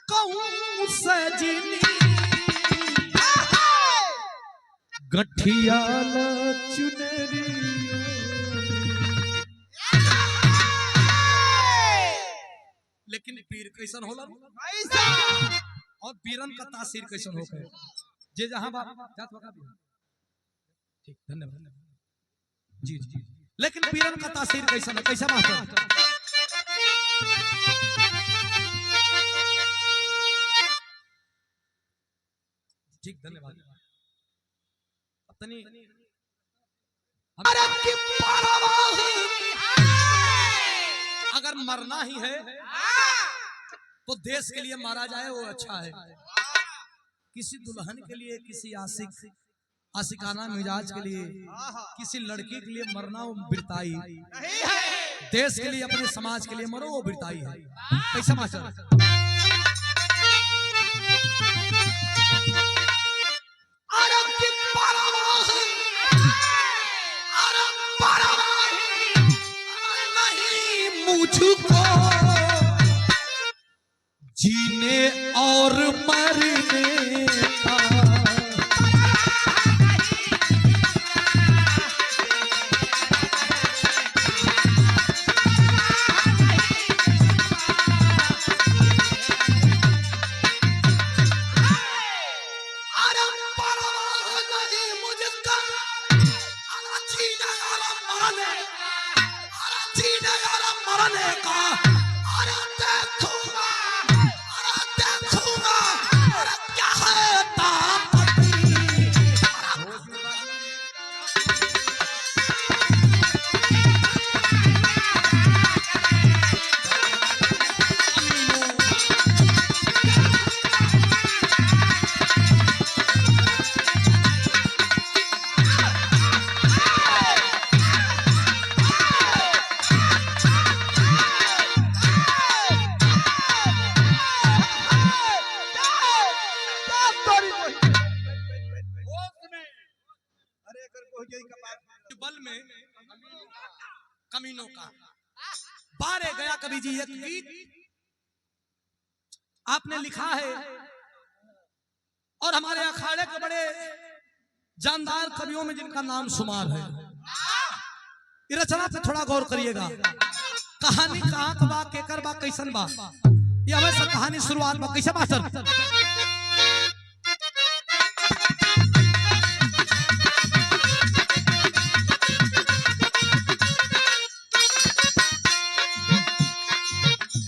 कहूं सजनी गठियाल चुनरी। लेकिन पीर कैसन होला और पीरन का तासीर कैसन हो गए जे जहां जात वका भी ठीक धन्यवाद जी जी। लेकिन पीरन का तासीर कैसन है कैसा मास्टर ठीक धन्यवाद। अपनी अगर मरना ही है तो देश के लिए मारा जाए वो अच्छा है। किसी दुल्हन के लिए किसी आशिकाना मिजाज के लिए किसी लड़की के लिए मरना वो बिरताई। देश के लिए अपने समाज के लिए मरो वो बिरताई है। कैसा मास्टर मुझको जीने और मरने का बल में कमीनों का बारे गया कवि जी एक गीत आपने लिखा है और हमारे अखाड़े के बड़े जानदार कवियों में जिनका नाम शुमार है। इस रचना पे थोड़ा गौर करिएगा। कहानी कहाँ का बा केकर बा कैसन बा ये हमेशा कहानी शुरुआत में कैसे मास्टर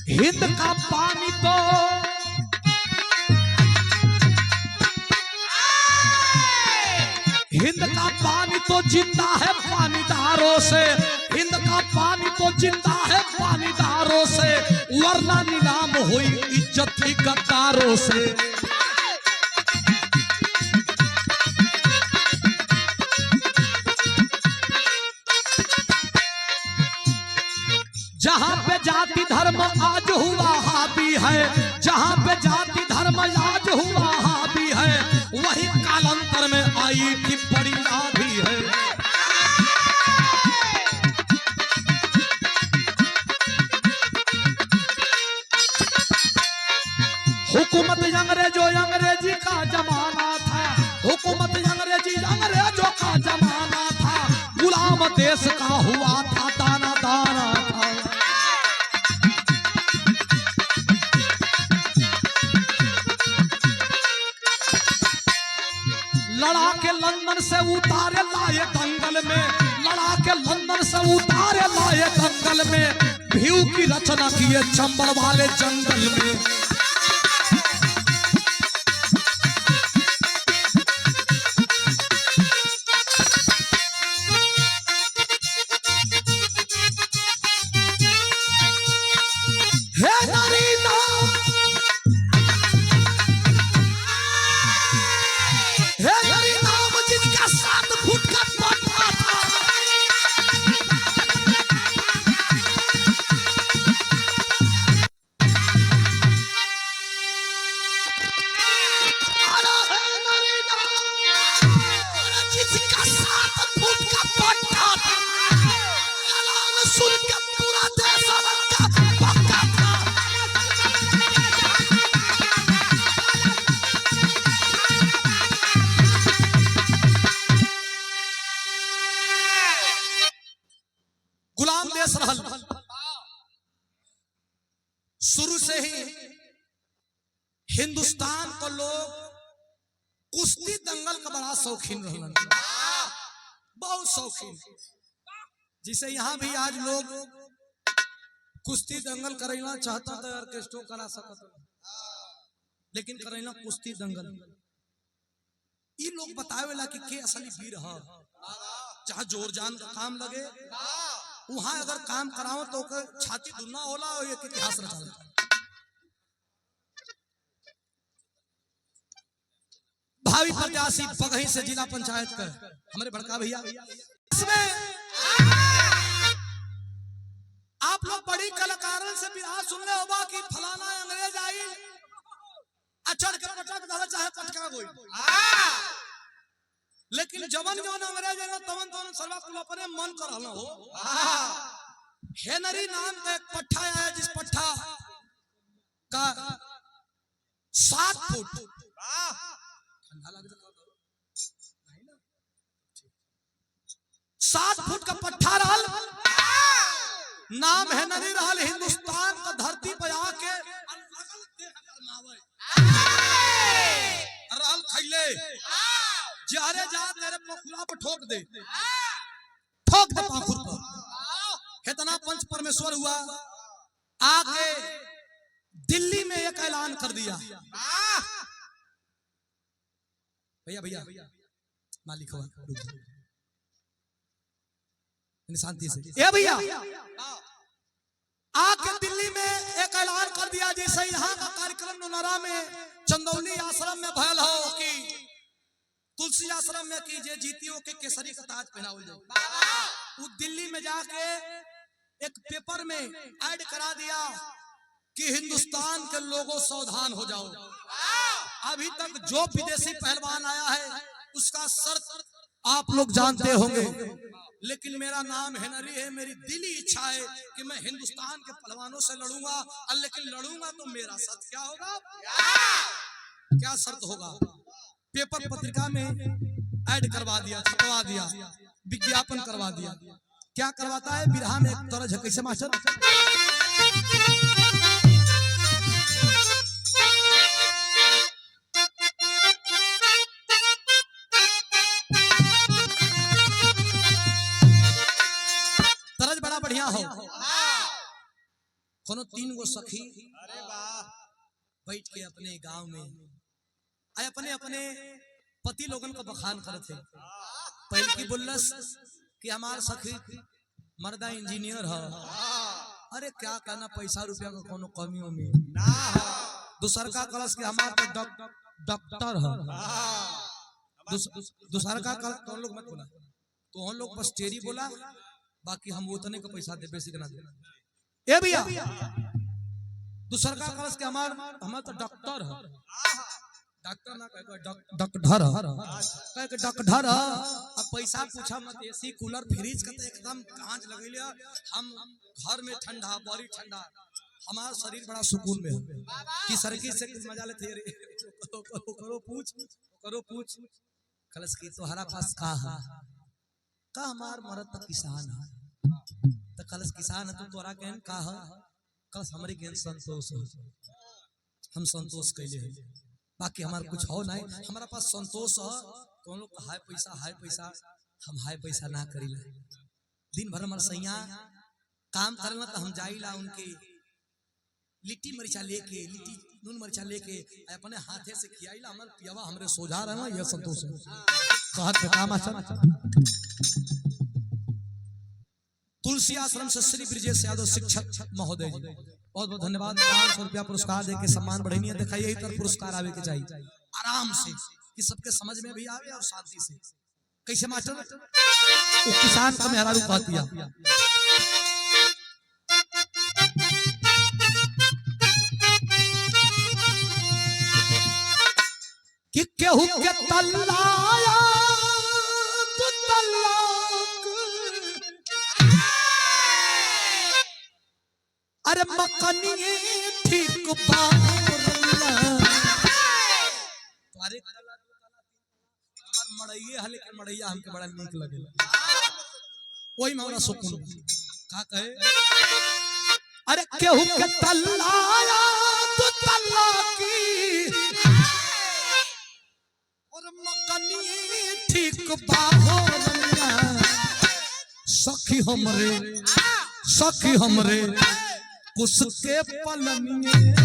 हिंद का पानी तो हिंद का पानी तो जिंदा है पानीदारों से। हिंद का पानी तो जिंदा है पानीदारों से वरना नीलाम हुई इज्जत ही गद्दारों से। जहां पे जाति धर्म आज हुआ हावी है जहां पे जाति धर्म आज हुआ हावी है वही कालांतर में आई की बड़ी आधी है। हुकूमत अंग्रेजी का जमाना था। हुकूमत अंग्रेजों का जमाना था। गुलाम देश का हुआ था दाना दाना था। लड़ा के लंदन से उतारे लाए दंगल में। लड़ा के लंदन से उतारे लाए दंगल में भीव की रचना किए चंबल वाले जंगल में। शुरू से ही हिंदुस्तान को लोग कुश्ती दंगल का बड़ा शौकीन रहलन, बहुत शौकीन। जिसे यहाँ भी आज लोग कुश्ती दंगल करेला चाहता था, ऑर्केस्ट्रो करा सकता, लेकिन करेला कुश्ती दंगल। ये लोग बतावेला कि के असली वीर है। जहाँ जोर जान का काम लगे वहां अगर काम कराओ तो छाती दुन्ना होला और एक इतिहास रचा जाता है। भावी प्रत्याशी बगही से जिला पंचायत का हमारे बड़का भैया, इसमें आप लोग बड़ी कलाकारों से बिहार सुनने होगा कि फलाना अंग्रेज आई अचड़ के पटक दल चाहे पटका कोई, लेकिन जवन जवन अंग्रेज है तवन तवन सर्वा कुल अपने मन कर हलो हो। हेनरी नाम का एक पट्टा है, जिस पट्टा का 7 फुट 7 फुट का पट्टा रहल, नाम हेनरी रहल। हिंदुस्तान का धरती पर आके रहल खैले जारे जा तेरे पखुरा पर ठोक दे पाखुर पर। इतना पंच परमेश्वर हुआ, आके दिल्ली में एक ऐलान कर दिया। भैया भैया मालिक हुआ शांति से, ए भैया आके दिल्ली में एक ऐलान कर दिया, जैसे यहाँ का कार्यक्रम नोनरा में चंदौली आश्रम में भयल हो कि तुलसी आश्रम में की जे जीतियों के केसरी का ताज पहनावल जाए। वो दिल्ली में जाके एक पेपर में ऐड करा दिया कि हिंदुस्तान के लोगों सावधान हो जाओ, अभी तक जो विदेशी पहलवान आया है उसका शर्त आप लोग जानते होंगे, लेकिन मेरा नाम हेनरी है। मेरी दिली इच्छा है कि मैं हिंदुस्तान के पहलवानों से लड़ूंगा, लेकिन लड़ूंगा तो मेरा शर्त क्या होगा, क्या शर्त होगा। पेपर पत्रिका में ऐड करवा दिया, छपवा दिया, विज्ञापन करवा दिया। क्या करवाता है, बिरहा में एक तरह कैसे मास्टर, तरज बड़ा बढ़िया हो। कोनो 3 गो सखी बैठ के अपने गांव में अपने अपने पति लोगन का बखान करते। पहले की बोलस कि हमार सखी मर्दा इंजीनियर है, अरे क्या कहना पैसा रुपया का कोनो कमी उमी ना। दूसर का कलश के हमार तो डॉक्टर है, दूसर का कल लोग मत बोला, तो हम लोग बस टेरी बोला, बाकी हम उतने का पैसा दे, बेसिक ना दे। ए भैया दूसर का कलश के हमार तो डॉक्टर है, डॉक्टर ना कहे डॉक्टर अब पैसा पूछा मत, एसी कूलर फ्रिज का तो एकदम कांच लगेले। हम घर में ठंडा, बड़ी ठंडा, हमारा शरीर बड़ा सुकून में है कि सरकी से मजा लेते रे। करो पूछ कलश की तोहरा पास का है, का हमार मरद तक किसान है, तो कलश किसान है तो तोरा कहन का है, कलश हमारे कहन संतोष हो, हम संतोष कैले हैं, बाकी हमारा कुछ हो नहीं, हमारा पास संतोष है। तो हम लोग हाय पैसा, हम हाय पैसा ना करीला। दिन भर हमारे सैया काम करना तो हम जाइला उनके लिट्टी मरिचा लेके, लिट्टी नून मरिचा लेके अपने हाथे से खियाइला, हमारे पियावा हमरे सोझा रहना, यह संतोष है। कहत पे काम तुलसी आश्रम से श्री ब्रिजेश यादव शिक्षक महोदय जी बहुत बहुत धन्यवाद। 500 रुपया पुरस्कार देके सम्मान बढ़ेनी है। देखा यही तरह पुरस्कार आवे के चाहिए आराम से, कि सबके समझ में भी आवे और शांति से। कैसे मास्टर, वो किसान का मेहरारू कहतिया कि केहू के तल्लाया तू तल्लाक, अरे मकनी ठीक बारला, अरे हमार मड़ैया है, लेकिन मड़ैया हमके बड़ा नीक लगेला, वही में हमरा सुकून। का कहे अरे केहू के तल्लाया तो तल्ला की और मकनी ठीक बाहो रंगा सखी हमरे उसके पलनिए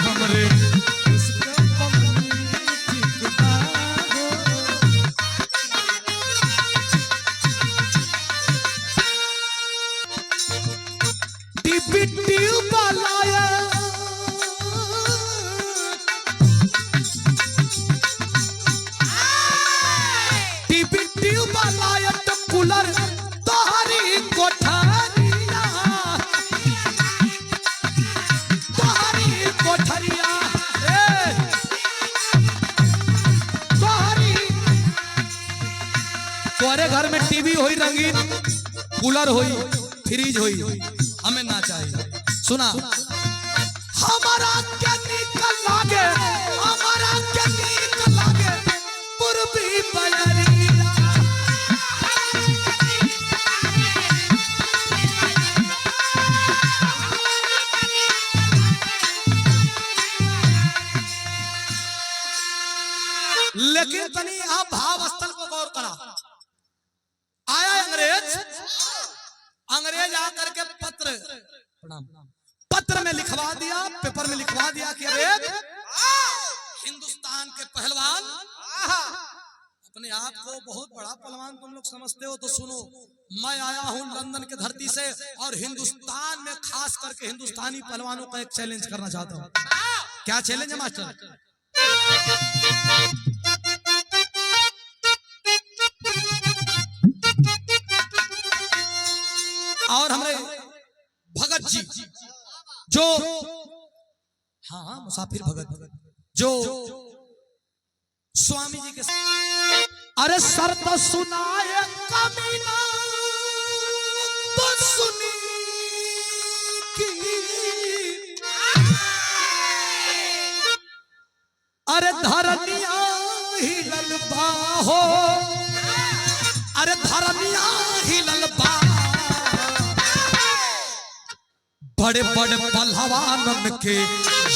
हमरे कूलर तोहरी कोठरिया तोहरे घर में टीवी होई रंगीन कूलर होई फ्रिज होई हमें ना चाहिए। सुना हमारा क्या निकल लागे पूर्वी बयरिया लेकिन तनी आप भाव स्थल को गौर करा। आया अंग्रेज आकर के पत्र में लिखवा दिया, पेपर में लिखवा दिया कि अरे हिंदुस्तान के पहलवान अपने आप को बहुत बड़ा पहलवान तुम लोग समझते हो तो सुनो, मैं आया हूं लंदन के धरती से और हिंदुस्तान में खास करके हिंदुस्तानी पहलवानों का एक चैलेंज करना चाहता हूं। क्या चैलेंज है मास्टर? और हमारे भगत जी जो हाँ मुसाफिर भगत जो स्वामी जी के अरे सर तो सुनाए कमीना तो सुनी की अरे धरनिया हिलल बाहो अरे धरनिया हिलल बा बड़े बड़े पहलवानन के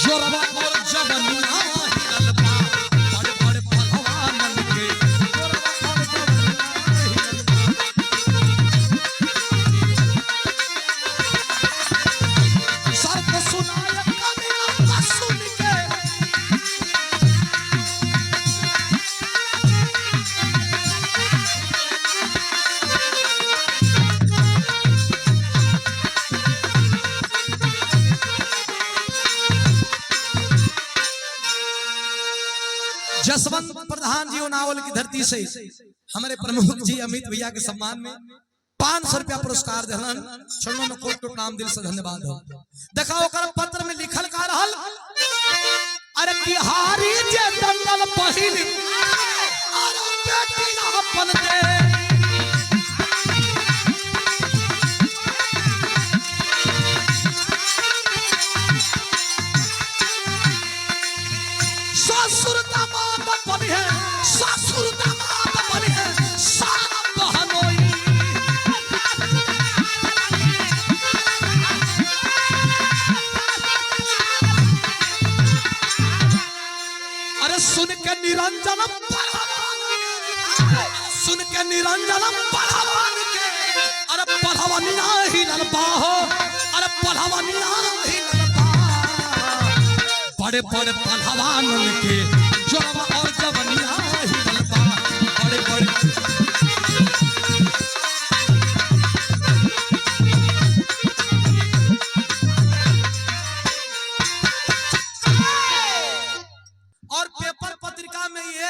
जोरवा और जवनिया हिलल बा बड़े बड़े पहलवानन के जोरवा और जवनिया हिलल बा सर को सुनाया कमीना सुन के जसवंत प्रधान जी नावल की धरती से हमारे प्रमुख जी अमित भैया के सम्मान में 500 रुपया पुरस्कार दिलन। छोड़ो में कोट नाम दिल से धन्यवाद हो। देखा ओकर पत्र में लिखल का रहल अरे बिहारी जे दंगल पहिल अरे बेटी अपन दे ससुर दामाद बनी है ससुर दामाद बनी है सारा बहनोई अरे सुन के निरंजन पहलवान के अरे पहलवानिया हिलल बाहो अरे पहलवानिया हिलल बा बड़े बड़े पहलवान के जोरवा और जवनिया हिलल बा बड़े बड़े और पेपर पत्रिका में ये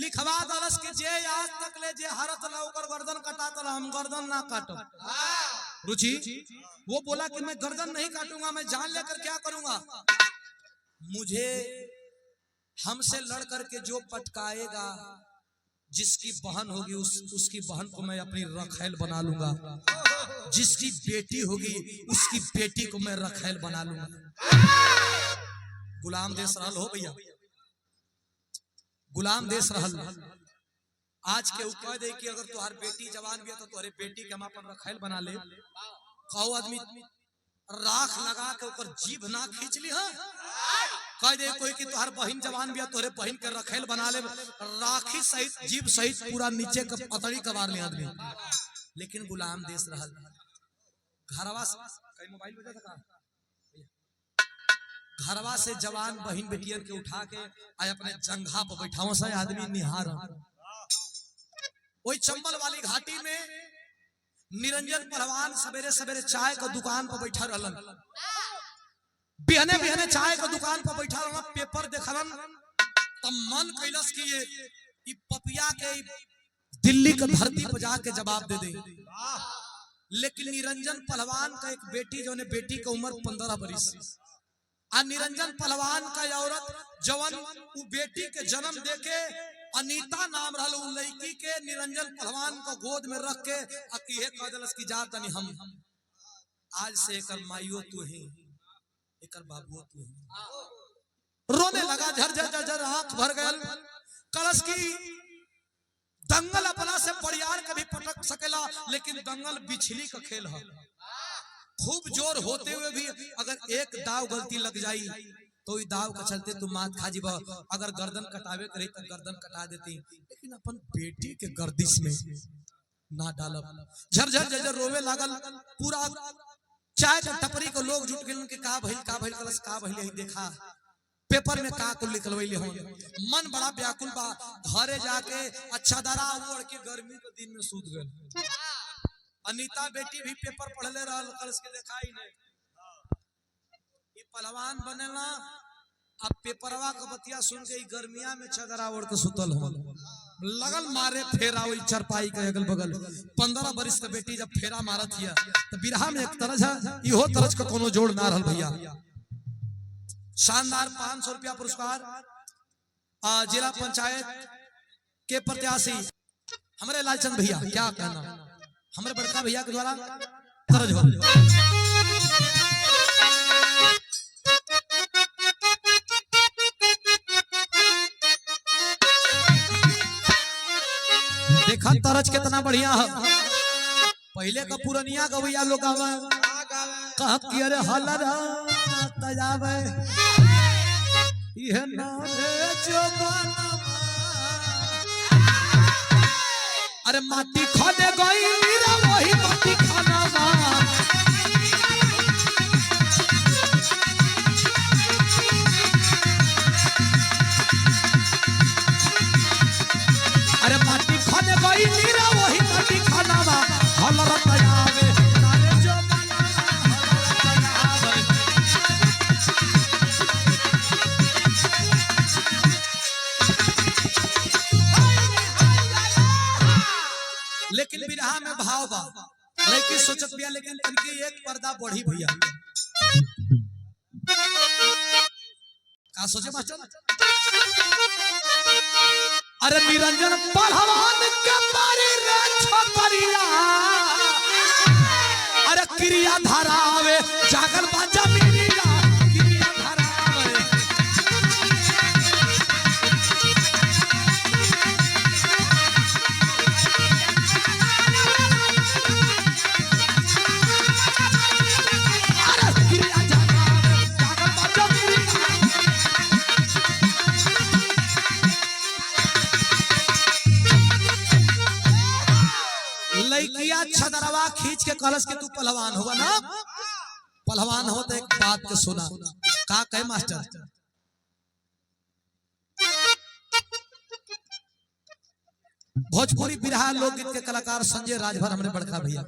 लिखवा दलस के जे आज तक ले जे हरत ना ओकर गर्दन कटाता हम गर्दन ना काटो। रुचि वो बोला कि मैं गर्दन नहीं काटूंगा, मैं जान लेकर क्या करूंगा, मुझे हमसे लड़ करके जो पटकाएगा, जिसकी बहन होगी उसकी बहन को मैं अपनी रखैल बना लूंगा, जिसकी बेटी होगी उसकी बेटी को मैं रखैल बना लूंगा। गुलाम देश रहल हो भैया, गुलाम देश रहल। आज के कह दे कि अगर तुम्हारी बेटी जवान भी है तो तुम्हारे बेटी के हम अपन रखैल बना ले। कहो आदमी राख लगा के ऊपर जीभ ना खींच ली। हाँ कह दे कोई कि तुम्हार बहन जवान भी है तोहरे बहन के रखैल बना ले, राखी सहित जीभ सहित पूरा नीचे का पतड़ी कबार ले आदमी। लेकिन गुलाम देश रहल। घरवा से कई मोबाइल बजा था, घरवा से जवान बहन बेटियन के उठा के आए अपने जंघा पर बैठाओ से आदमी निहार। वही चंबल वाली घाटी में निरंजन पहलवान सवेरे सवेरे चाय का दुकान पर बैठा रहलन। बिहने बिहने चाय का दुकान पर बैठा रहलन, पेपर देखलन तब मन कैलस कि ये पपिया के दिल्ली के धरती पर जाके जवाब दे दे। लेकिन निरंजन पहलवान का एक बेटी जो ने बेटी की उम्र 15 बरिस, निरंजन पहलवान का औरत जवन वो बेटी के जन्म देके अनीता नाम रहल उ लड़की के निरंजन पहलवान को गोद में रख के अकीहे कह देलस कि जा तनी हम आज से एकर माइयो तू ही एकर बाबुओ तू ही। रोने लगा, झरझर झरझर आंख भर गयल। कलश की दंगल अपना से परियार कभी पटक सकेला, लेकिन दंगल बिछली का खेल है। खूब जोर होते हुए भी अगर एक दाव गलती लग जाई तो इस दाव का चलते तुम मात खा जीबा। अगर गर्दन कटावे करे तो गर्दन कटा देती, लेकिन अपन बेटी के गर्दिश में ना डालब। झरझर झरझर रोवे लागल। पूरा चाय के टपरी को लोग जुट गए, उनके का भइल कलश का भइल देखा पेपर में का कुल निकलवैले हो। मन बड़ा व्याकुल बा। घरे जाके अच्छा दरा ओढ़ के गर्मी के दिन में सूत गए। अनीता बेटी भी पेपर पढ़ले रहल, कलश के देखाई नहीं। ये पहलवान बनेला अब पेपरवा के बतिया सुन के गर्मिया में चदरा ओढ़ के सुतल हो लगल मारे फेरा वही चरपाई के अगल बगल। 15 बरिस के बेटी जब फेरा मारत हिया तो बिरहा में एक तरज है, इहो तरज का कोनो जोड़ ना रहल भैया। शानदार 500 रुपया पुरस्कार जिला पंचायत के प्रत्याशी हमारे लालचंद भैया, क्या कहना हमारे बड़का भैया के द्वारा तरज हो। देखा तरज कितना बढ़िया है। पहले का पुरनिया गवैया लोग कह कि अरे हलरा तजावे ये नारे जवाना अरे माटी खाने गई रे वही माटी खाना अरे माटी खाने गई रे वही माटी खाना हलरा तजावे नारे जवाना हलरा लेकिन बिरहा में भाव बा लेकिन सोचत बिया, लेकिन तनकी एक पर्दा बढ़ी भैया। का सोचे मास्टर? अरे निरंजन पहलवान के बारे रे छपरिया अरे क्रिया धारावे जागल बा जमीनिया क्रिया धारावे। लड़किया छदरवा खींच के कलश के तू पहलवान होगा ना, पहलवान हो तो एक बात के सुना। का कहे मास्टर? भोजपुरी बिरहा लोकगीत के कलाकार संजय राजभर हमने बड़का भैया।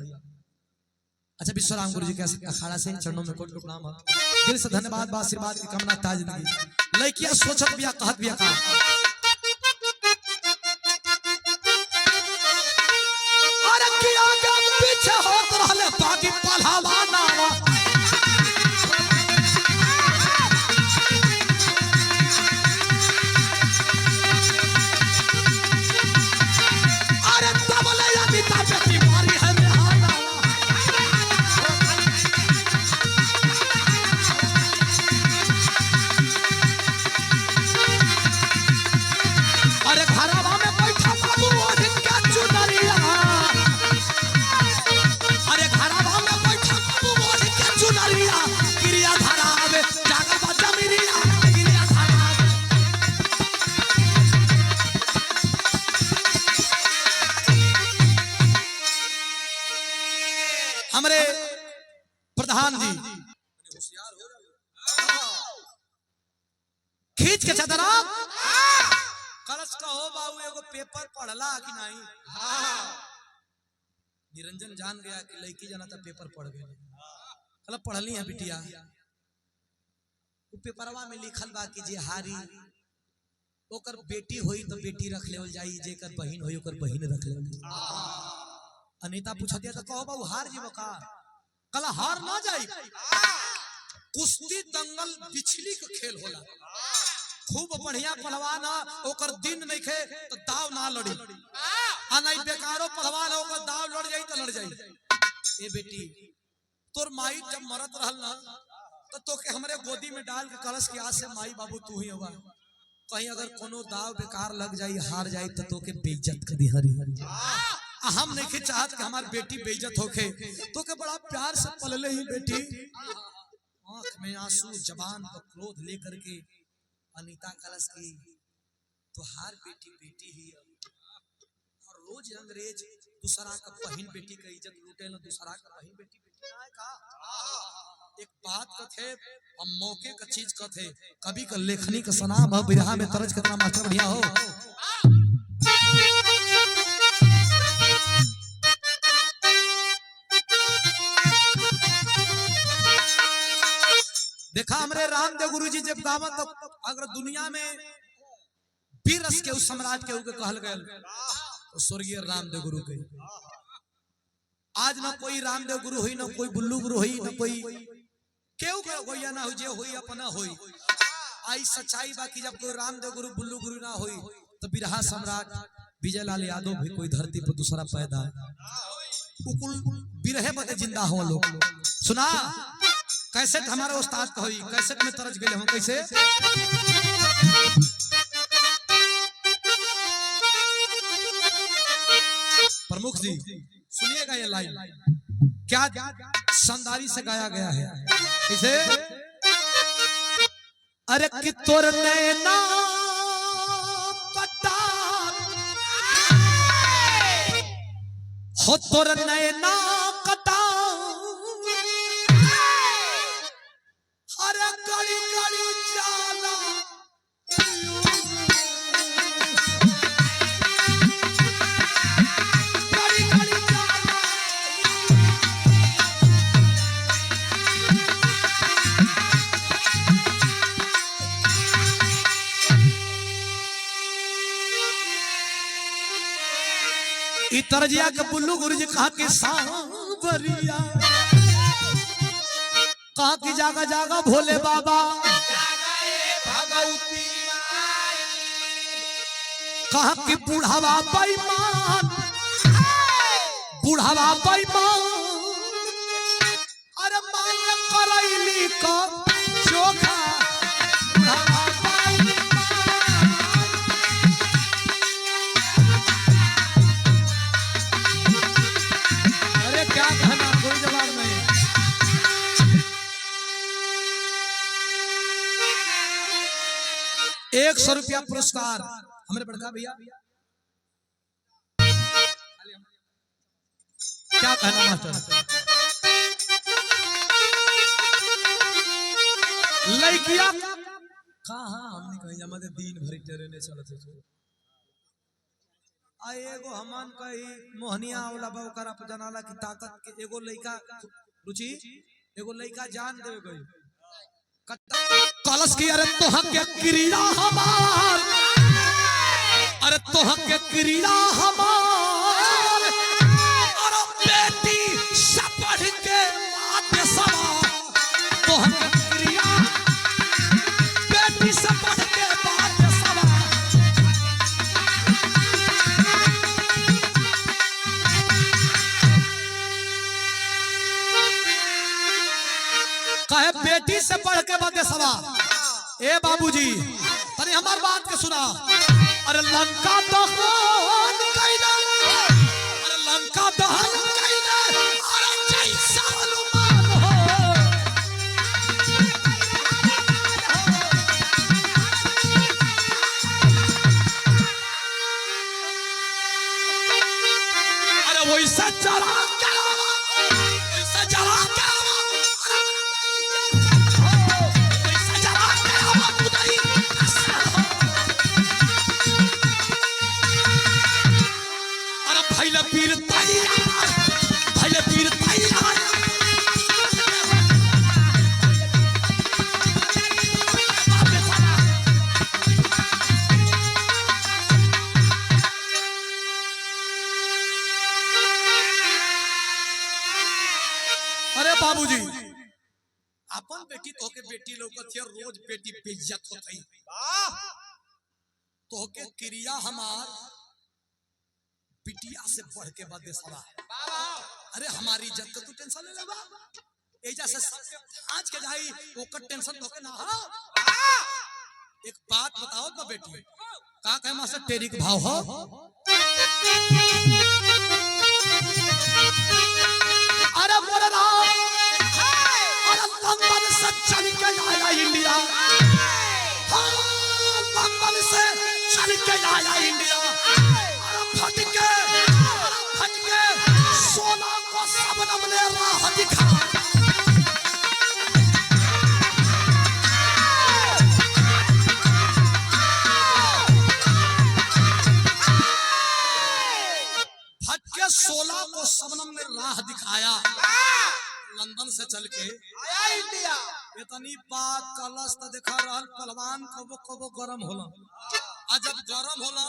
अच्छा विश्वराम गुरु जी के अखाड़ा से चरणों में कोट प्रणाम। दिल से धन्यवाद बा, आशीर्वाद की कामना ताज जिंदगी। लड़किया सोचत बिया कहत बिया का पीछे होत रहले बागी पहलवाना कलश कहो बाबू एगो पेपर पढ़ला कि नहीं? निरंजन जान गया कि लड़की जाना था पेपर पढ़ गए। कल पढ़ली है बिटिया, पेपरवा में लिखल बा कि जे हारी ओकर बेटी होई तो बेटी रख लेवल जाई, जेकर बहन होई ओकर बहन रख लेवल जाई। अनीता पूछतिया तो कहो बाबू हार जीव का? कल हार ना जाई। कुश्ती दंगल बिछली का खेल होला, खूब बढ़िया पहलवान ओकर दिन नहीं खे तो दाव ना लड़ी, आ नहीं बेकारो पहलवान ओकर दाव लड़ जाई तो लड़ जाई। ए बेटी तोर माई जब मरत रहल ना तो के हमरे गोदी में डाल के कलश के आज से माई बाबू तू ही होगा। कहीं अगर कोनो दाव बेकार लग जाई हार जाई तो के बेइज्जत कर दी हरी हरी। हम नहीं चाहत कि हमारी बेटी बेइज्जत होके, तो के बड़ा प्यार से पलले ही बेटी, आंख में आंसू जबान पर क्रोध लेकर के अनीता कलश की तो हार बेटी बेटी ही है। और रोज अंग्रेज दूसरा का बहन बेटी का इज्जत लूटे ना, दूसरा का बहन बेटी बेटी ना है का। एक बात कथे हम मौके का चीज कथे, कभी का लेखनी का सनाम है बिरहा में तरज कितना मास्टर बढ़िया हो। देखा हमरे रामदेव गुरु जी जब गावत तो अगर दुनिया में बीरस के उस सम्राट के ऊपर कहल गए तो स्वर्गीय रामदेव गुरु के। आज ना कोई रामदेव गुरु हुई, ना कोई बुल्लू गुरु हुई, ना कोई केहू का होया ना हो, जे होई अपना होई। आई सच्चाई बाकी जब कोई रामदेव गुरु बुल्लू गुरु ना होई तो बिरहा सम्राट विजय लाल यादव भी कोई धरती पर दूसरा पैदा उकुल बिरहे बदे जिंदा हो लोग। सुना कैसे हमारा उस्ताद का होई, कैसे में तरज गए हम कैसे। प्रमुख जी सुनिएगा ये लाइन क्या शानदारी से गाया गया है। कैसे? अरे कि तोर नैना कटार हो, तोर नैना कटार, अरे गड़ी गड़ी जाला तरजिया के बुल्लू गुरु जी कहा कि सांवरिया, कहा कि जागा जागा भोले बाबा, कहा कि बुढ़ावा बेईमान, बुढ़ावा बेईमान, अरे माया करैली का चोखा ₹100 पुरस्कार हमारे बड़का भैया। क्या कहना मास्टर? लड़किया कहा हमने कहीं जमा दिन भर ट्रेने चलते थे। एगो हमन कही मोहनिया वाला बौकर आप जनाला की ताकत के एगो लड़का रुचि एगो लड़का जान देवे गई कलश की। अरे तोह के क्रिया हमार, अरे तोह के क्रिया हमार, अरे बेटी से पढ़ के माते सवा, तोह के क्रिया बेटी से पढ़ के माते सवा। कहे बेटी से पढ़ के बातें सवा। ए बाबूजी तनी हमार बात के सुना। अरे लंका दहन कइला, अरे लंका दहन कइला, अरे जैसा हनुमान हो, अरे वैसा चला के वैसा चला के बेटी तो के बेटी लौकत है रोज बेटी पे इज्जत होतई तो के क्रिया हमार बिटिया से बढ़ के बदे सवा अरे हमारी इज्जत का तू टेंशन ले लेबा एजा से आज के जाई ओकर टेंशन तो के ना हो एक बात बताओ तो बेटी का कहे मास्टर तेरी के भाव हो अरे बोल राम अरे लंदन से चल के आया इंडिया लंदन से चल के आया इंडिया अरे फट के सोना को सबनम ने राह दिखा सोलह को सबनम ने राह दिखाया लंदन से चल के आया इंडिया इतनी बात कलश तो देखा रहल पहलवान कबो कबो गरम होला आ जब गरम होला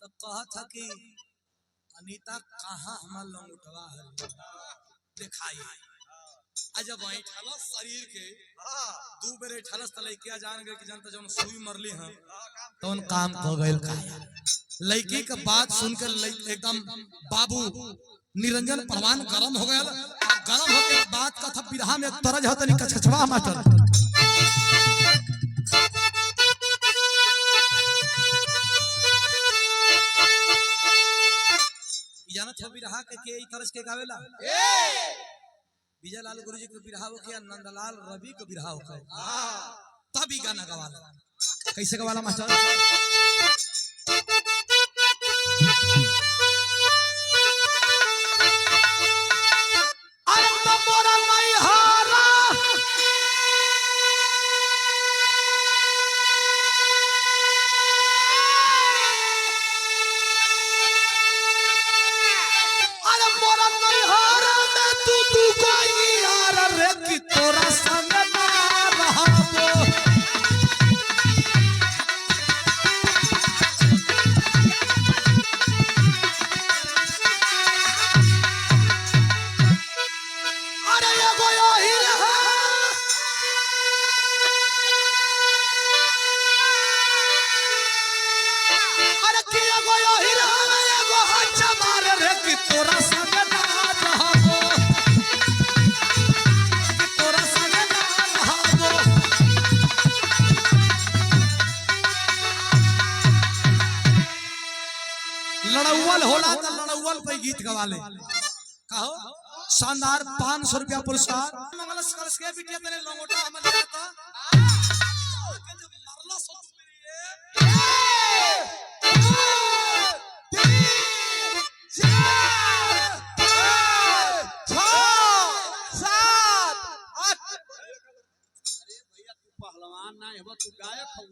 तो कहा था कि अनीता कहाँ हमार लंगोटवा है दिखाई आ जब वहीं ठलस शरीर के दो बेरे ठलस तले क्या जान गए कि जानता जब सुई मरली हैं तो उन काम हो गए लड़की के बात सुनकर एकदम बाबू निरंजन पहलवान गरम हो गया गरम होकर बात का था बिरहा में तरज होता नहीं कछछवा मास्टर जानत हो बिरहा के ई तरज के गावेला विजय लाल गुरुजी के बिरहा हो के नंदलाल रवि के बिरहा हो तभी गाना गवाला कैसे गवाला मास्टर लड़ौल होला तो लड़ौल पे गीत गवाले कहो शानदार 500 रुपया पुरस्कार मंगल कलश के बिटिया तेरे लंगोटा हमन जाता जब मरला सो पहलवान ना हेबो तू गायक हो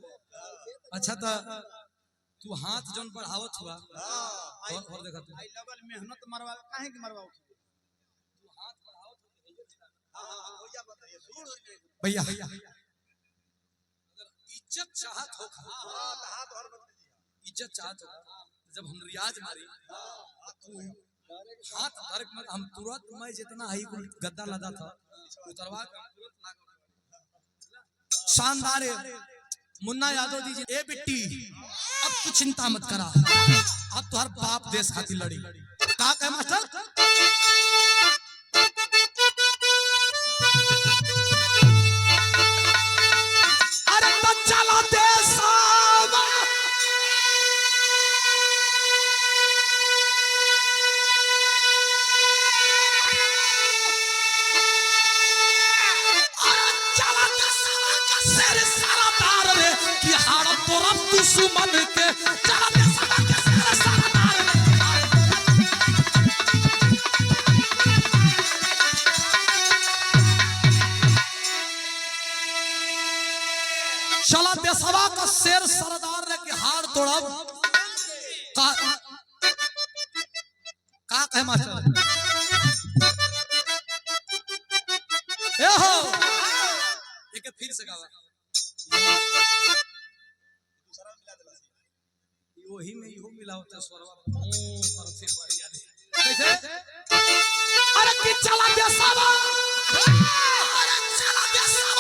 अच्छा तो तू हाथ जन बढ़ावत हुआ और देखा तू आई लेवल मेहनत मरवा काहे के मरवाओ तू हाथ बढ़ावत भैया बताइए भैया अगर इज्जत चाहत हो हाथ और बता इज्जत चाहत हो जब हम रियाज मारी तू हाथ धर हम तुरंत मैं जितना ही गद्दा लदा था उतरवा के तुरंत लाग शानदार मुन्ना यादव जी ए बिट्टी अब तू चिंता मत करा अब तो हर बाप देश खातिर लड़ी का कहे मास्टर अरे तो चला देश दुश्मन के चला दे सदा के सरदार चला दे सवा का शेर सरदार ने के हार तोड़ब का कहे मास्टर ए हो एक फिर से गावा वही में इहो मिला होता स्वरवा पर से बढ़िया दे कैसे अरे कि चला दे सावा अरे चला दे सावा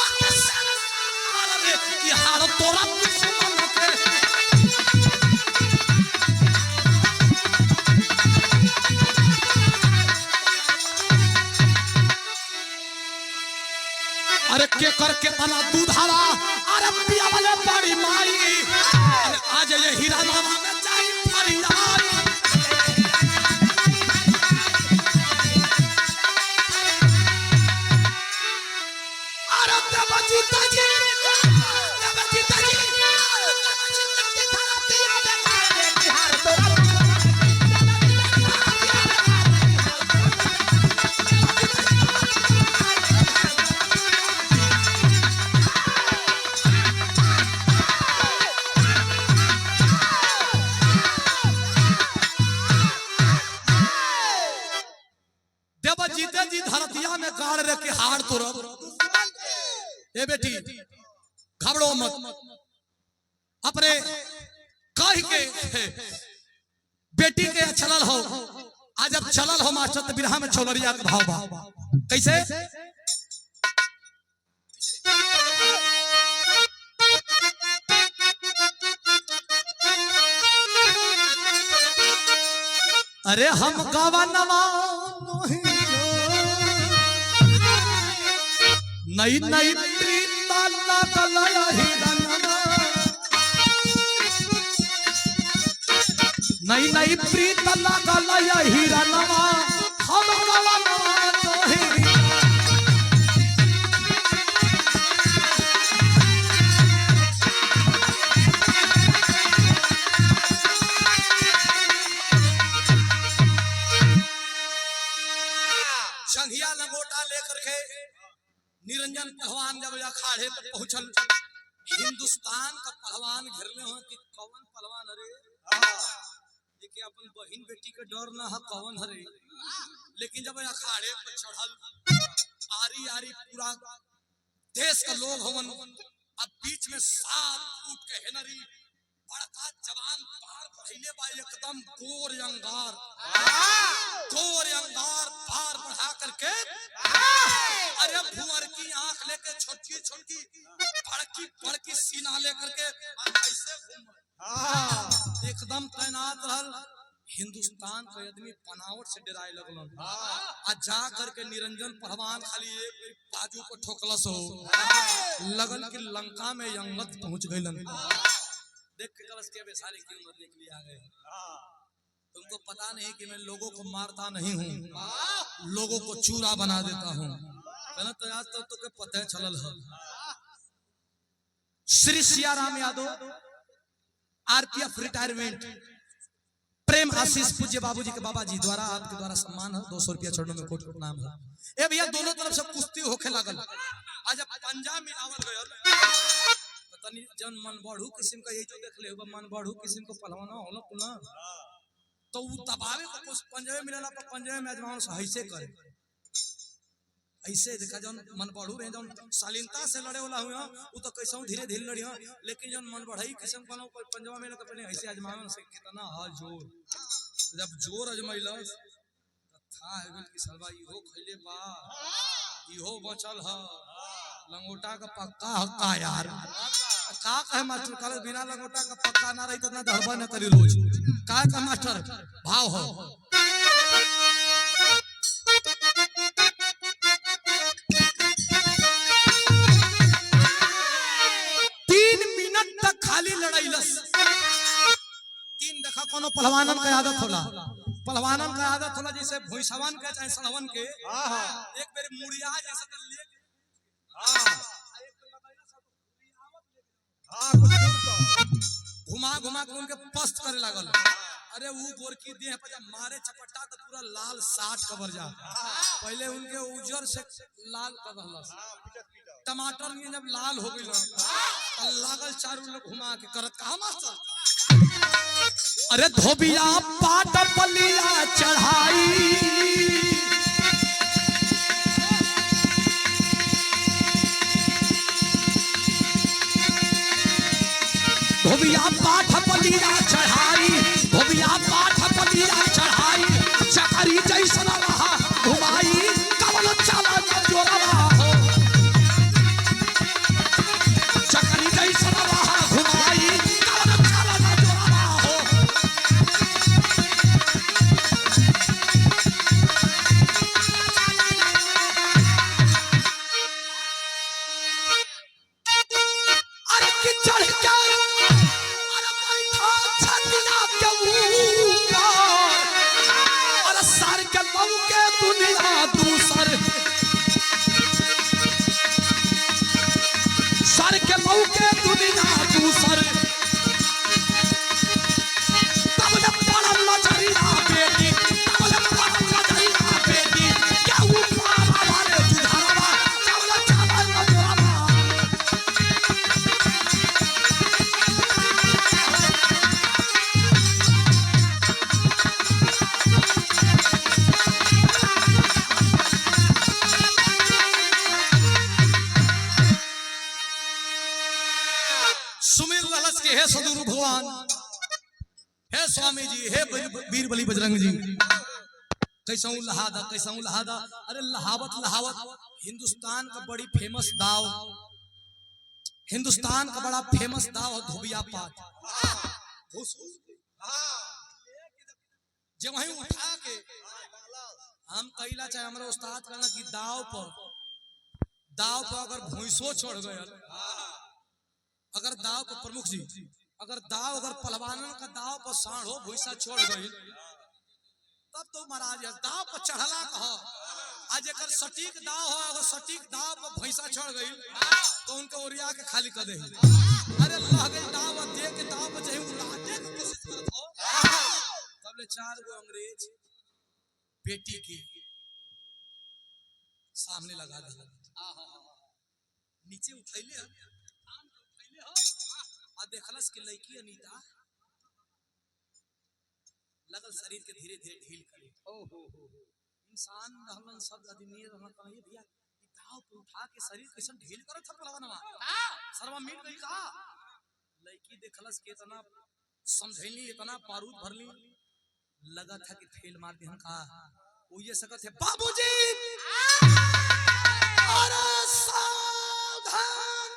के करके बना दूधावा अरे पिया वाले बड़ी माई आज ये हीरा नामा में जाई फरियाद अरे देवजीता जी जीते जी धरतिया में गाड़ रखे हार तो ए बेटी घबरो मत अपने कह के बेटी के चलल हो आज जब चलल हो मास्टर तो बिरहा में छोलरिया का भाव भाव कैसे अरे हम गवनवा नई नई प्रीत लगलया हिरनमा नई नई प्रीत लगलया हिरनमा हम गवनवा तोहे संघिया लंगोटा लेकर के निरंजन पहलवान जब अखाड़े पर पहुंचल हिंदुस्तान का पहलवान घेरले हो कि कौन पहलवान हरे देखिए अपन बहन बेटी के डर ना है कौन हरे लेकिन जब अखाड़े पर चढ़ल आरी आरी पूरा देश का लोग हवन अब बीच में 7 फुट के हेनरी बड़का जवान पार पहले बा एकदम गोर अंगार पार बढ़ा करके अरे भुअर की आंख लेके छोटी छोटी बड़की सीना लेकर के ऐसे घूम एकदम तैनात रहल हिंदुस्तान का आदमी पनावट से डराए लगल आ जा करके निरंजन पहलवान खाली एक बाजू को ठोकलस हो लगन कि लंका में यंगत पहुंच गइलन देख के कलश के बेसारी क्यों मरने के लिए आ गए तुमको पता नहीं कि मैं लोगों को मारता नहीं हूँ लोगों को चूरा बना देता हूँ तो आज तक तो के पता चलल है श्री सियाराम यादव आरपीएफ रिटायरमेंट प्रेम आशीष पूज्य बाबूजी के बाबा जी द्वारा आपके द्वारा सम्मान है 200 रुपया छोड़ने में कोट नाम है ए भैया दोनों तरफ से कुश्ती होके लागल आज पंजा मिलावल गयल तनी जन मन बढ़ू किस्म का ये जो देख ले मन बढ़ू किस्म को पहलवाना होला कुना तो उ दबावे को कुछ पंजरे मिलला पर पंजरे में आजमाओ से ऐसे करे ऐसे देखा जन मन बढ़ू रहे जन शालीनता से लड़े वाला हुआ उ तो कैसे धीरे धीरे लड़ी हां लेकिन जन मन बढ़ई किस्म को पंजवा में तो पहले ऐसे आजमावे से कितना हाल जोर जब जोर अजमैला था है कि सलवा इहो खइले बा इहो बचल ह लंगोटा का पक्का हक्का यार का कहे मास्टर कल बिना लंगोटा का पक्का ना रही तो ना धड़बा न करी रोज का मास्टर भाव हो 3 मिनट तक खाली लड़ाईलस 3 देखा कोनो पहलवानन का आदत होला जैसे भोईसवन के चाहे सड़वन के एक बेर मुड़िया जैसे ले घुमा घुमा के उनके पस्त करे लागल अरे वो गोरकी देह पर जब मारे चपट्टा तो पूरा लाल 60 कवर जा पहले उनके उजर से लाल कवर टमाटर में जब लाल हो गई लागल चारों लोग घुमा के करत कहा मास्टर अरे धोबिया पाट पलिया चढ़ाई धोबिया पाठ पलिया चढ़ाई चकरी जैसन रहा घुमाई कवन चला जोरवा हो चकरी जैसन रहा घुमाई कवन चला जोरवा हो भगवान, हे स्वामी जी, हे वीर बली बजरंग जी, कैसा लहादा कैसा लहादा। अरे लहावत लहावत हिंदुस्तान का बड़ी फेमस दाव, हिंदुस्तान का बड़ा फेमस दाव है धोबिया पाठ। जब वहीं उठा के हम कहला चाहे हमारे उस्ताद कहना कि दाव पर अगर भैंसो चढ़ गए, अगर दाव पर प्रमुख जी अगर पहलवानन का दाव पर सांढ़ो भैंसा चढ़ गई तब तो महाराज दाव पर चढ़ला कहा। आज एक सटीक दाव हो, अगर सटीक दाव पर भैंसा चढ़ गई तो उनको ओरिया के खाली कर दे। अरे लह गई दाव दे के दाव पर जही उड़ाने की कोशिश करत हो तब ले 4 गो अंग्रेज बेटी की सामने लगा दे, नीचे उठैले आ देखलस कि लड़की अनीता लगल शरीर के धीरे धीरे ढील करे। इंसान रहलन सब आदमी रहलन कहिए भैया दाव पे उठा के शरीर कैसे ढील करत था पलवनवा सरवा मिट गई का। लड़की देखलस के इतना समझैली, इतना बारूद भरली, लगा था कि फेल मार देहन का। वो ये सकत है बाबूजी अरे सावधान,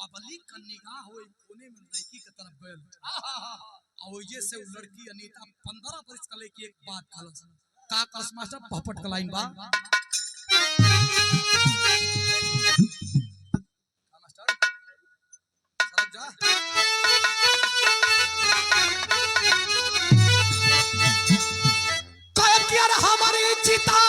पब्लिक का निगाह होए कोने में लड़की की तरफ गए और ये से लड़की अनीता 15 वर्ष का लड़की एक बात कहलस का कस मास्टर पपट का लाइन बा मास्टर सरक जा कह के हमारी चिता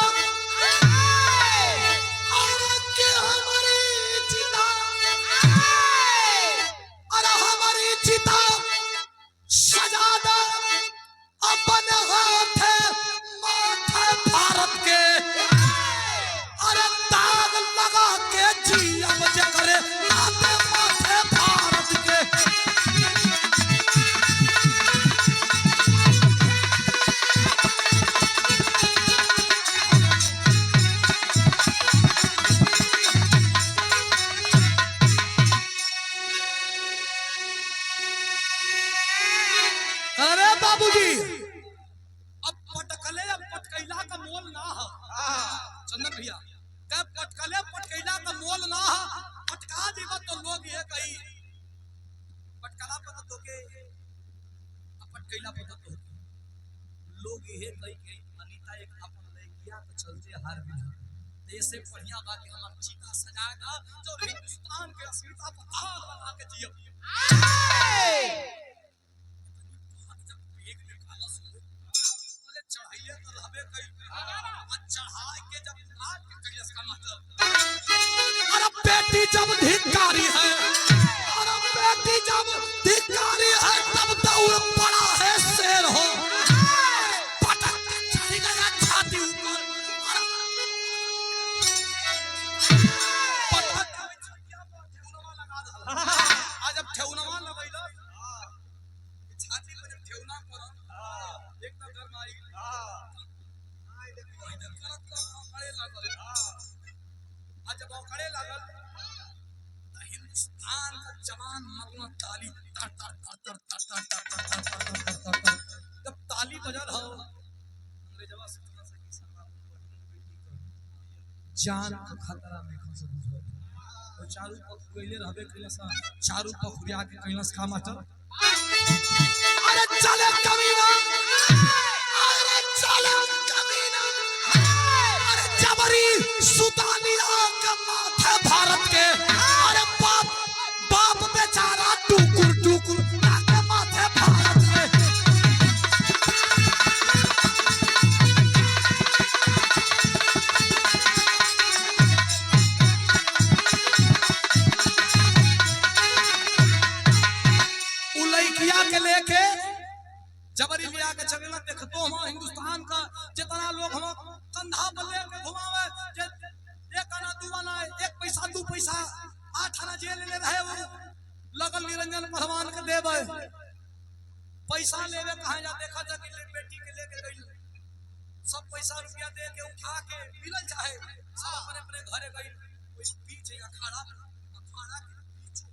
लोग ये कही के अनीता एक अपन लड़किया के चलते हार गई। ऐसे बढ़िया बात कि हमार चीता सजाएगा जो हिंदुस्तान के अस्मिता पर दाग लगा के जियो। जब एक में काला सो बोले चढ़ाइए तो रहबे कई चढ़ाई के जब आग के कैलस का मतलब अरे बेटी जब धिक्कारी है, अरे बेटी जब धिक्कारी है तब दौड़ पड़ा है शेर हो जान का खतरा में खा सब बुझो तो चारू पख गइले रहबे कैलस चारू पख हुआ के कैलस का मास्टर अरे चले कमीना, अरे चले कमीना, अरे जबरी सुतानिया के माथे भारत के अरे बाप बेचारा टुकुर टुकुर के माथे भारत के लेके जबरी लिया के चलना देखतो हम हिंदुस्तान का जितना लोग हम कंधा पर लेके घुमावे एक आना दू आना एक पैसा दू पैसा 8 आना जेल ले रहे वो लगल निरंजन पहलवान के देवे पैसा लेवे कहां जा देखा जा कि बेटी के लेके गई सब पैसा रुपया दे के उठा के मिलल चाहे सब अपने अपने घरे गई। पीछे अखाड़ा के पीछे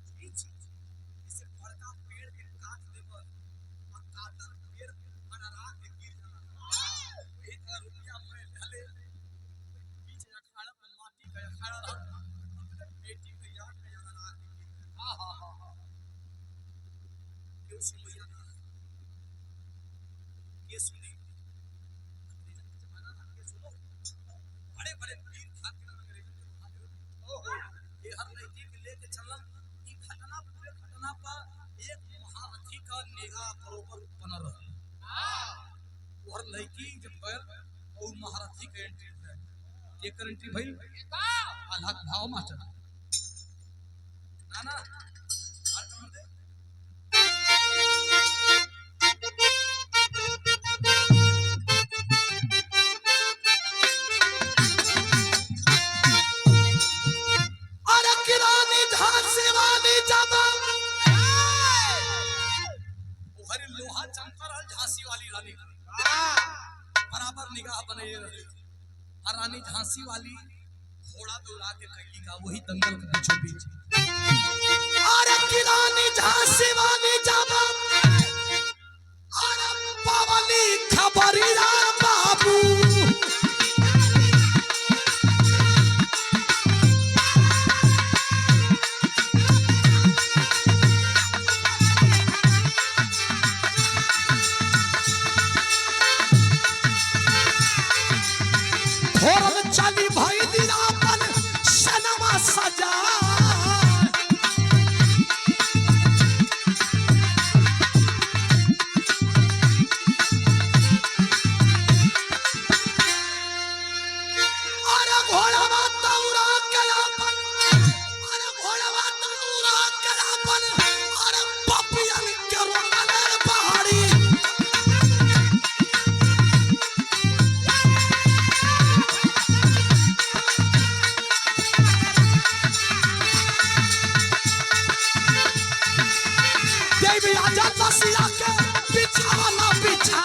क्यों सुनैया ना के सुनी के सुनो बड़े बड़े वीर खातिर अंग्रेजों के बहादुर ओहो ये हर लड़की के लेके चलम ई घटना पूरे घटना पर एक महारथी का निगाह बरोबर बना रहा और लड़की जब गए और महारथी के एंट्री है ये करंटी भाई आधा भाव मास्टर ना ना अरे किरानी झांसी वाली जब हरी लोहा चमका रहा झांसी वाली रानी बराबर निगाह बने रही रानी झांसी वाली घोड़ा दौड़ा के कैली का वही दंगल के बीचों बीच अरे किरानी झांसी वाली जब अरे पावली खबरिया बाबू चली भाई दिलापन सनमा सजा अरे घोड़वा तौरा कलापन अरे घोड़वा तौरा कलापन अरे पपियन के रोकले पहाड़ी लसिया के बिछावा बिछा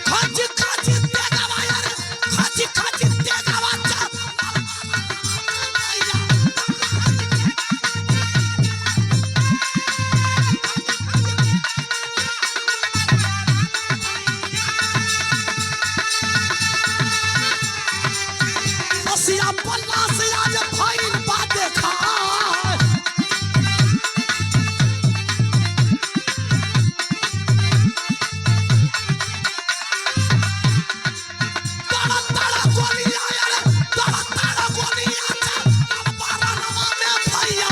खाजी खाजी देगावा यार खाजी खाजी देगावा लसिया पल्ला से आज भाई बात देखा ताड़ा ताड़ा गोली आया रे ताड़ा ताड़ा गोली आया बारा नवा में भैया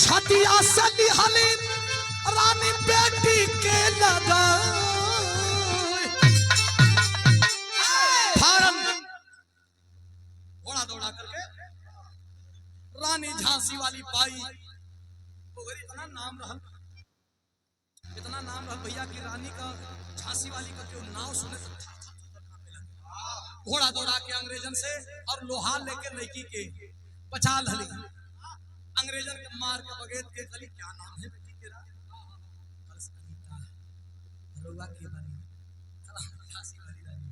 छतिया से निहली रानी बेटी के लगा फारम घोड़ा दौड़ा करके रानी झांसी वाली पाई तो इतना नाम रहल भैया की रानी का झांसी वाली का क्यों नाम सुने तो घोड़ा दौड़ा के अंग्रेजन से और लोहा लेके लड़की के बचा लली अंग्रेजन के मार के बगैर के गली क्या नाम है बेटी तेरा रोवा के बनी झांसी वाली रानी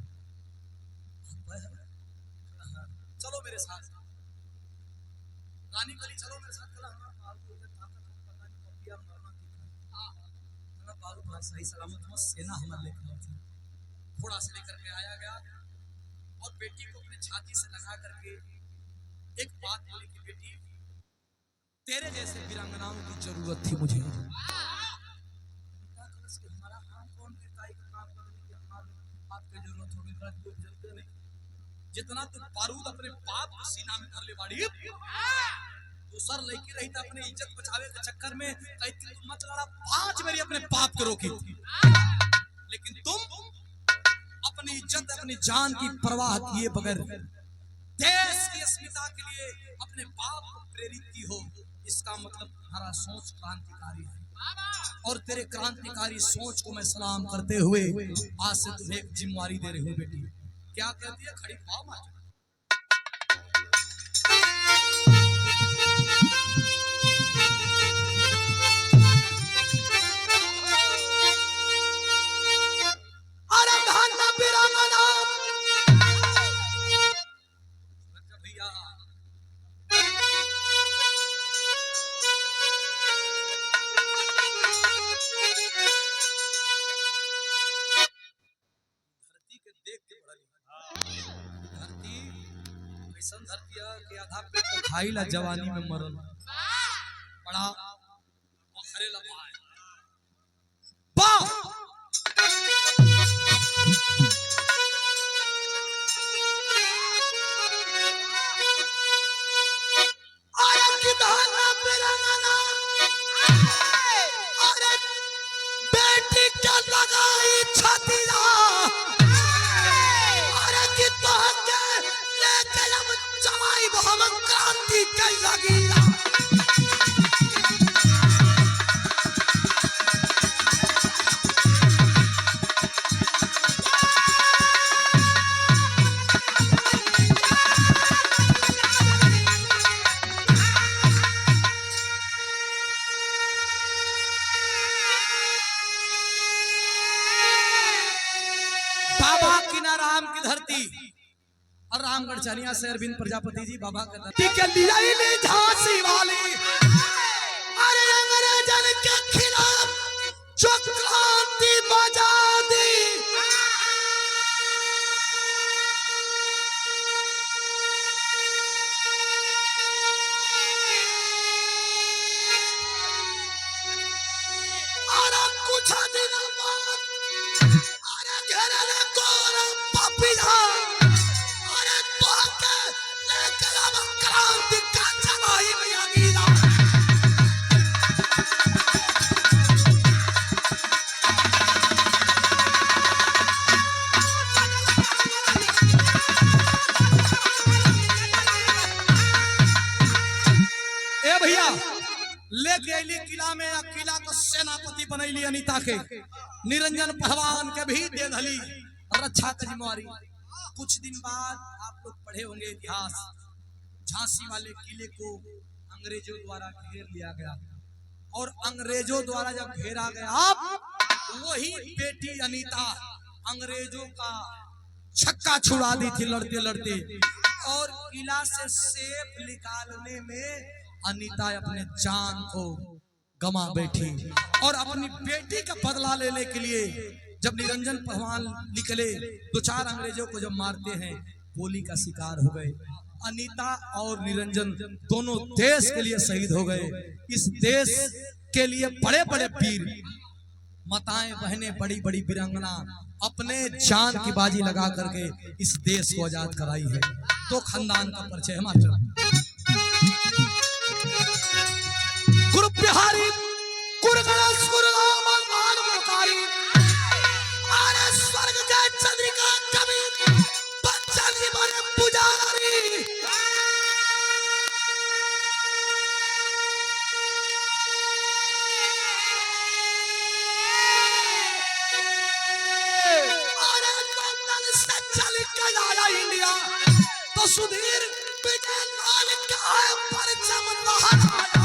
चलो मेरे साथ रानी कली चलो मेरे साथ चला हमारा बाबू इधर ताकत पता नहीं पपिया मरना की ना बाबू बात सही सलामत मत सेना हमारे लेकर थी घोड़ा से लेकर के आया गया और बेटी को अपने छाती से लगा करके एक बात बोली कि बेटी तेरे जैसे वीरांगनाओं की जरूरत थी मुझे हमारा काम कौन काम करने की आपकी जरूरत होगी नहीं जितना तू बारूद अपने बाप के सीना में धर ले बाड़ी दूसर लड़की रही था अपने इज्जत बचावे के चक्कर में कहती तू मत लड़ा 5 मेरी अपने बाप को रोकी लेकिन तुम अपनी इज्जत अपनी जान की परवाह किए बगैर देश की अस्मिता के लिए अपने बाप को प्रेरित की हो इसका मतलब तुम्हारा सोच क्रांतिकारी है और तेरे क्रांतिकारी सोच को मैं सलाम करते हुए आज से तुम्हें एक जिम्मेवारी दे रही हूँ बेटी क्या कहती है खड़ी पाओ मार ऐसा धरती है कि आधा पेट तो खाई ला जवानी में मरल बड़ा खरे लगा है वाह आया की धारा बिरंगना अरे बेटी क्या लगाई छतिया अरे की तो के लेके अब जमाई हम क्रांति के लगी राम की धरती और रामगढ़ चनिया से अरविंद प्रजापति जी बाबा का धरती के लिए झांसी वाली अरे अंग्रेजन के खिलाफ जो क्रांति बजा दी और कुछ दिन बाद अरे घेरले लेके अली किला में किला को सेनापति बनैली अनीता के निरंजन पहलवान के भी दे धली रक्षा की जिम्मेवारी। कुछ दिन बाद आप लोग पढ़े होंगे इतिहास, झांसी वाले किले को अंग्रेजों द्वारा घेर लिया गया और अंग्रेजों द्वारा जब घेरा गया वही बेटी अनीता अंग्रेजों का छक्का छुड़ा दी थी लड़ते लड़ते और किला से सेफ निकालने में अनीता अपने जान को गमा बैठी और अपनी बेटी का बदला लेने के लिए जब निरंजन पहलवान निकले दो चार अंग्रेजों को जब मारते हैं गोली का शिकार हो गए। अनीता और निरंजन दोनों देश के लिए शहीद हो गए। इस देश के लिए बड़े बड़े वीर माताएं बहनें बड़ी बड़ी वीरांगना अपने जान की बाजी लगा करके इस देश को आजाद कराई है। तो खानदान का परिचय है मास्टर गुरु बिहारी गुरु गणेश गुरु राम गुरुकारी अरे स्वर्ग के चंद्रिका कवि बच्चा जीवन पुजारी अरे लंदन से चल के आया इंडिया तो सुधीर विजय लाल का है परचम लहराया।